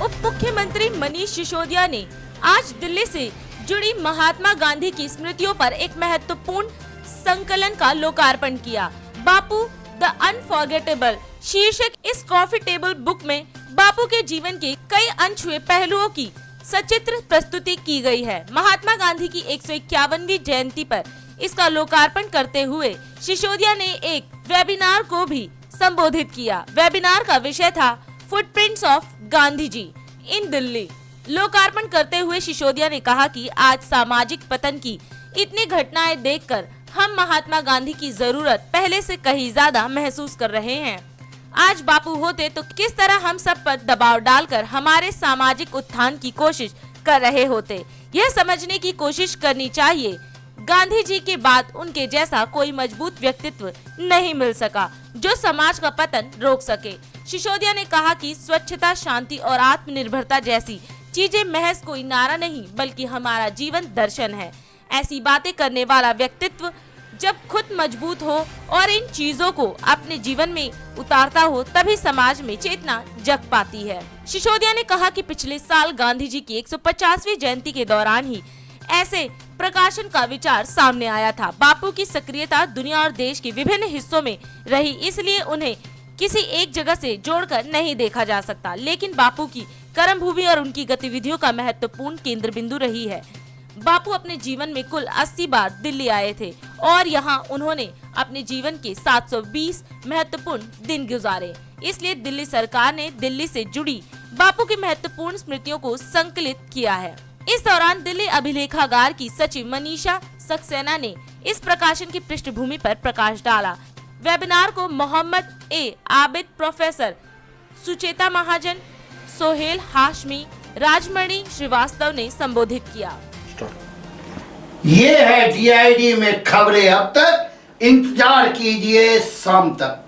उप मुख्यमंत्री मनीष सिसोदिया ने आज दिल्ली से जुड़ी महात्मा गांधी की स्मृतियों पर एक महत्वपूर्ण संकलन का लोकार्पण किया। बापू द अनफॉरगेटेबल शीर्षक इस कॉफी टेबल बुक में बापू के जीवन के कई अनछुए पहलुओं की सचित्र प्रस्तुति की गई है। महात्मा गांधी की 151वीं जयंती पर इसका लोकार्पण करते हुए सिसोदिया ने एक वेबिनार को भी संबोधित किया। वेबिनार का विषय था फुटप्रिंट्स ऑफ गांधी जी इन दिल्ली। लोकार्पण करते हुए सिसोदिया ने कहा कि आज सामाजिक पतन की इतनी घटनाएं देखकर हम महात्मा गांधी की जरूरत पहले से कहीं ज्यादा महसूस कर रहे हैं। आज बापू होते तो किस तरह हम सब पर दबाव डालकर हमारे सामाजिक उत्थान की कोशिश कर रहे होते। यह समझने की कोशिश करनी चाहिए। गांधी जी के बाद उनके जैसा कोई मजबूत व्यक्तित्व नहीं मिल सका जो समाज का पतन रोक सके। सिसोदिया ने कहा कि स्वच्छता, शांति और आत्मनिर्भरता जैसी चीजें महज कोई नारा नहीं बल्कि हमारा जीवन दर्शन है। ऐसी बातें करने वाला व्यक्तित्व जब खुद मजबूत हो और इन चीजों को अपने जीवन में उतारता हो तभी समाज में चेतना जग पाती है। सिसोदिया ने कहा कि पिछले साल गांधी जी की 150वीं जयंती के दौरान ही ऐसे प्रकाशन का विचार सामने आया था। बापू की सक्रियता दुनिया और देश के विभिन्न हिस्सों में रही, इसलिए उन्हें किसी एक जगह से जोड़कर नहीं देखा जा सकता, लेकिन बापू की कर्मभूमि और उनकी गतिविधियों का महत्वपूर्ण केंद्र बिंदु रही है। बापू अपने जीवन में कुल 80 बार दिल्ली आए थे और यहाँ उन्होंने अपने जीवन के 720 महत्वपूर्ण दिन गुजारे। इसलिए दिल्ली सरकार ने दिल्ली से जुड़ी बापू की महत्वपूर्ण स्मृतियों को संकलित किया है। इस दौरान दिल्ली अभिलेखागार की सचिव मनीषा सक्सेना ने इस प्रकाशन की पृष्ठभूमि पर प्रकाश डाला। वेबिनार को मोहम्मद ए आबिद, प्रोफेसर सुचेता महाजन, सोहेल हाशमी, राजमणि श्रीवास्तव ने संबोधित किया। ये है DID में खबरें अब तक। इंतजार कीजिए शाम तक।